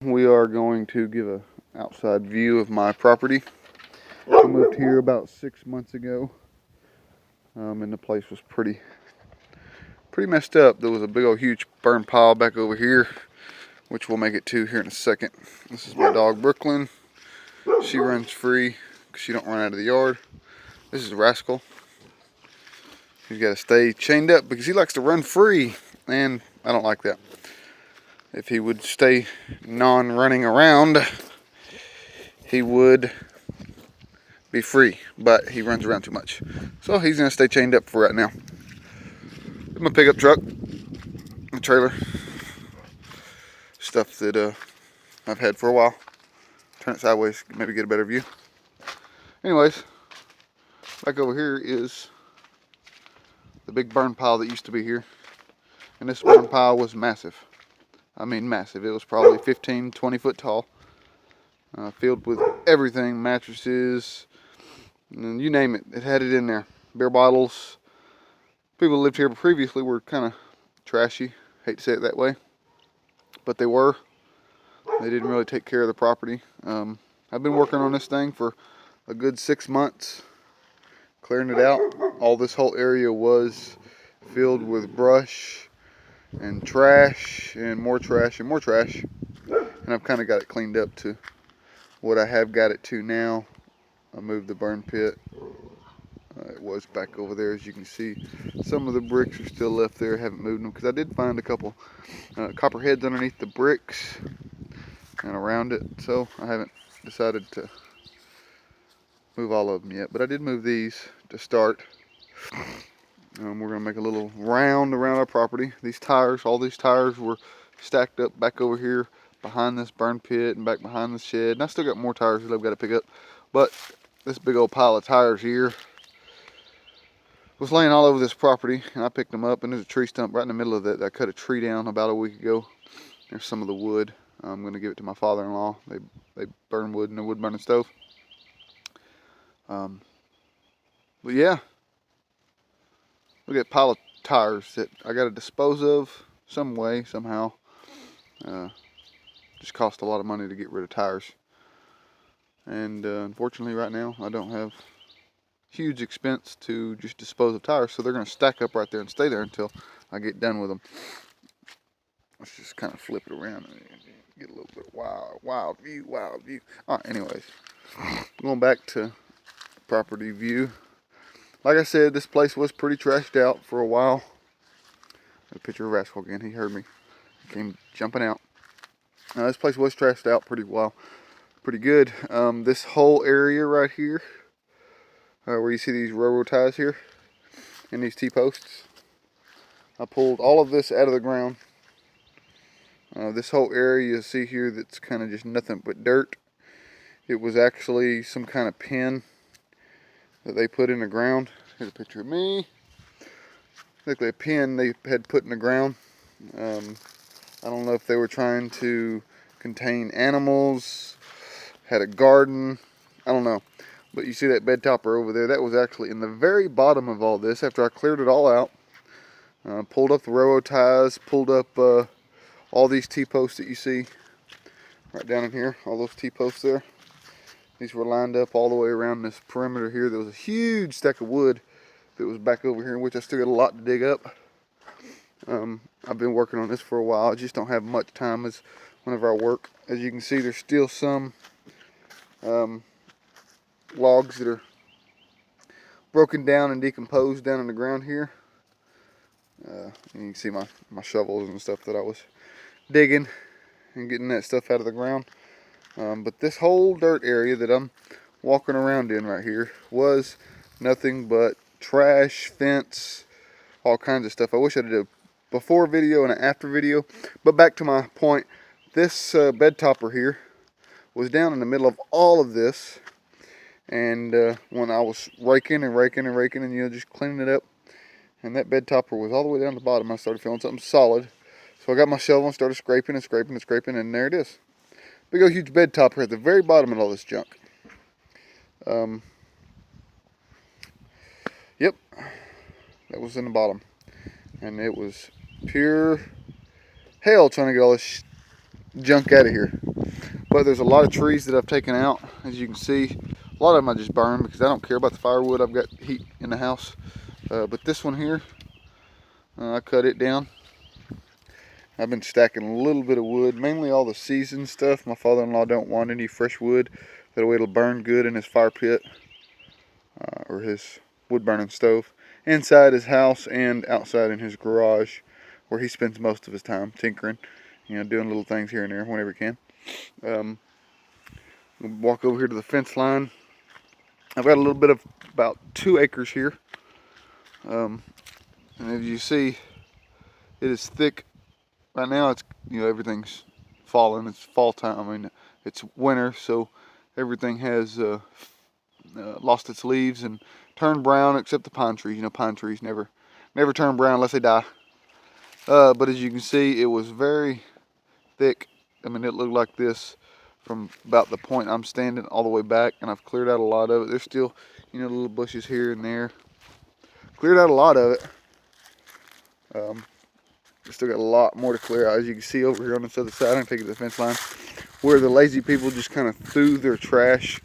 We are going to give an outside view of my property. I moved here about 6 months ago, and the place was pretty messed up. There was a big old huge burn pile back over here, which we'll make it to here in a second. This is my dog Brooklyn. She runs free because she don't run out of the yard. This is Rascal. He's got to stay chained up because he likes to run free, and I don't like that. If he would stay non-running around, he would be free, but he runs around too much. So he's gonna stay chained up for right now. My pickup truck, a trailer, stuff that I've had for a while. Turn it sideways, maybe get a better view. Anyways, back over here is the big burn pile that used to be here. And this burn pile was massive. I mean massive. It was probably 15, 20 foot tall. Filled with everything, mattresses, and you name it. It had it in there. Beer bottles. People who lived here previously were kind of trashy. Hate to say it that way, but they were. They didn't really take care of the property. I've been working on this thing for a good 6 months, clearing it out. All this whole area was filled with brush and trash and more trash and more trash. And I've kind of got it cleaned up to what I have got it to now. I moved the burn pit. It was back over there, as you can see. Some of the bricks are still left there. I haven't moved them because I did find a couple copper heads underneath the bricks and around it. So I haven't decided to move all of them yet, but I did move these to start. We're gonna make a little round around our property. These tires, all these tires were stacked up back over here behind this burn pit and back behind the shed. And I still got more tires that I've got to pick up, but this big old pile of tires here was laying all over this property, and I picked them up, and there's a tree stump right in the middle of it. I cut a tree down about a week ago. There's some of the wood. I'm going to give it to my father-in-law. They burn wood in a wood burning stove. But yeah, look at that pile of tires that I got to dispose of some way, somehow. Just cost a lot of money to get rid of tires. And unfortunately right now I don't have huge expense to just dispose of tires, so they're going to stack up right there and stay there until I get done with them. Let's just kind of flip it around and get a little bit wild view. All right, anyways, going back to property view. Like I said, this place was pretty trashed out for a while. A picture of Rascal again. He heard me. He came jumping out. This place was trashed out pretty good. This whole area right here, where you see these railroad ties here and these T-posts, I pulled all of this out of the ground. This whole area you see here that's kind of just nothing but dirt. It was actually some kind of pin that they put in the ground. Here's a picture of me. Look like a pin they had put in the ground. I don't know if they were trying to contain animals, had a garden, I don't know. But you see that bed topper over there, that was actually in the very bottom of all this. After I cleared it all out, pulled up the railroad ties, pulled up all these T-posts that you see right down in here, all those T-posts there. These were lined up all the way around this perimeter here. There was a huge stack of wood that was back over here, in which I still got a lot to dig up. I've been working on this for a while. I just don't have much time as whenever I work. As you can see, there's still some logs that are broken down and decomposed down in the ground here. And you can see my shovels and stuff that I was digging and getting that stuff out of the ground. But this whole dirt area that I'm walking around in right here was nothing but trash, fence, all kinds of stuff. I wish I did a before video and an after video. But back to my point, this bed topper here was down in the middle of all of this. And when I was raking and just cleaning it up, and that bed topper was all the way down to the bottom, I started feeling something solid. So I got my shovel and started scraping, and there it is. Big old huge bed topper at the very bottom of all this junk. Yep, that was in the bottom. And it was pure hell trying to get all this junk out of here. But there's a lot of trees that I've taken out, as you can see. A lot of them I just burned because I don't care about the firewood. I've got heat in the house. But this one here, I cut it down. I've been stacking a little bit of wood, mainly all the seasoned stuff. My father-in-law don't want any fresh wood. That way it'll burn good in his fire pit or his wood burning stove. Inside his house and outside in his garage, where he spends most of his time tinkering, doing little things here and there whenever he can. We'll walk over here to the fence line. I've got a little bit of about 2 acres here. And as you see, it is thick. Right now it's, everything's falling. It's fall time. I mean, it's winter, so everything has lost its leaves and turned brown, except the pine trees. Pine trees never turn brown unless they die. But as you can see, it was very thick. I mean, it looked like this from about the point I'm standing all the way back, and I've cleared out a lot of it. There's still, little bushes here and there. Cleared out a lot of it. Still got a lot more to clear out. As you can see over here on this other side, I'm gonna take it to the fence line, where the lazy people just kind of threw their trash,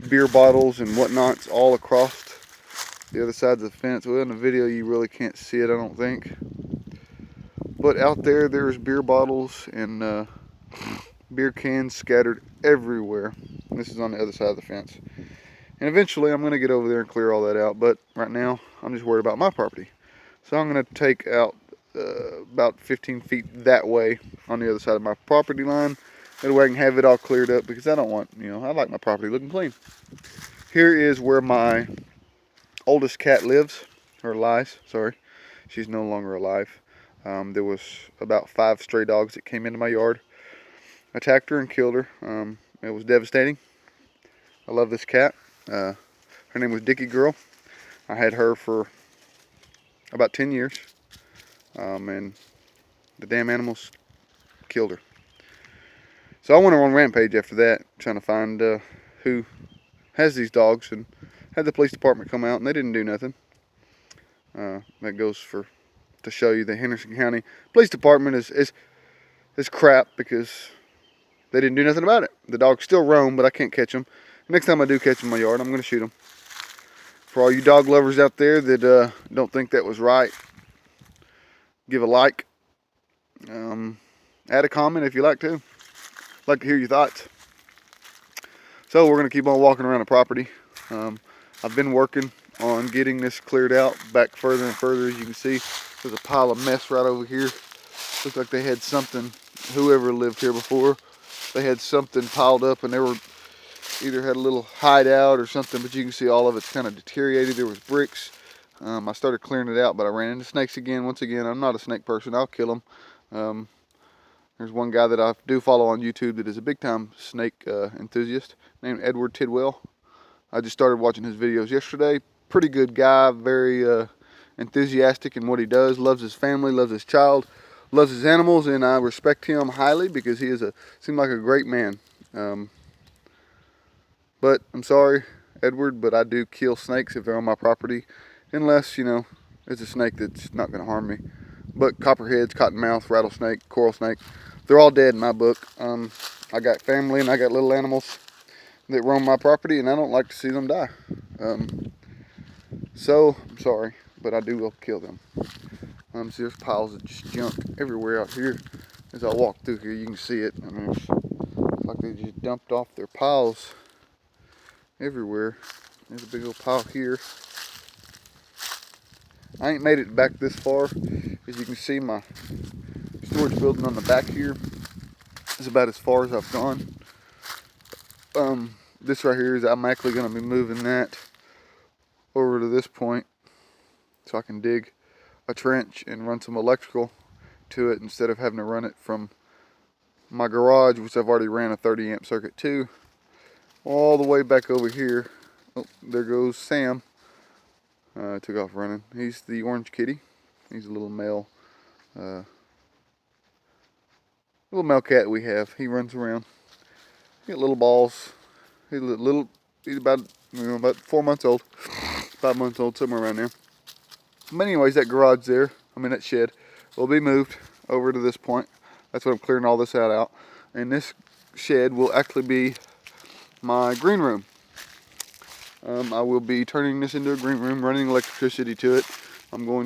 beer bottles and whatnots all across the other side of the fence. Well, in the video you really can't see it, I don't think. But out there's beer bottles and beer cans scattered everywhere. And this is on the other side of the fence. And eventually I'm gonna get over there and clear all that out. But right now I'm just worried about my property. So I'm gonna take out about 15 feet that way on the other side of my property line. That way I can have it all cleared up, because I don't want, I like my property looking clean. Here is where my oldest cat lives, or lies, sorry. She's no longer alive. There was about 5 stray dogs that came into my yard, attacked her and killed her. It was devastating. I love this cat. Her name was Dickie Girl. I had her for about 10 years. And the damn animals killed her. So I went on rampage after that, trying to find who has these dogs, and had the police department come out, and they didn't do nothing. That goes to show you the Henderson County Police Department is crap, because they didn't do nothing about it. The dogs still roam, but I can't catch them. Next time I do catch them in my yard, I'm going to shoot them. For all you dog lovers out there that don't think that was right, give a like, add a comment if you like to. I'd like to hear your thoughts. So we're going to keep on walking around the property. I've been working on getting this cleared out back further and further. As you can see, there's a pile of mess right over here. Looks like they had something, whoever lived here before, they had something piled up, and they were either had a little hideout or something, but you can see all of it's kind of deteriorated. There was bricks. I started clearing it out, but I ran into snakes again. Once again, I'm not a snake person. I'll kill them. There's one guy that I do follow on YouTube that is a big-time snake enthusiast named Edward Tidwell. I just started watching his videos yesterday. Pretty good guy, very enthusiastic in what he does. Loves his family, loves his child, loves his animals, and I respect him highly because he seems like a great man. But I'm sorry, Edward, but I do kill snakes if they're on my property. Unless, it's a snake that's not going to harm me. But copperheads, cottonmouth, rattlesnake, coral snake, they're all dead in my book. I got family and I got little animals that roam my property, and I don't like to see them die. So, I'm sorry, but I will kill them. See, there's piles of just junk everywhere out here. As I walk through here, you can see it. I mean, it's like they just dumped off their piles everywhere. There's a big old pile here. I ain't made it back this far. As you can see, my storage building on the back here is about as far as I've gone. This right here is, I'm actually going to be moving that over to this point so I can dig a trench and run some electrical to it instead of having to run it from my garage, which I've already ran a 30 amp circuit to, all the way back over here. Oh, there goes Sam. Took off running. He's the orange kitty. He's a little male cat we have. He runs around. He got little balls. He's about 4 months old, 5 months old, somewhere around there. But anyways, that garage there, that shed, will be moved over to this point. That's what I'm clearing all this out. And this shed will actually be my green room. I will be turning this into a green room, running electricity to it. I'm going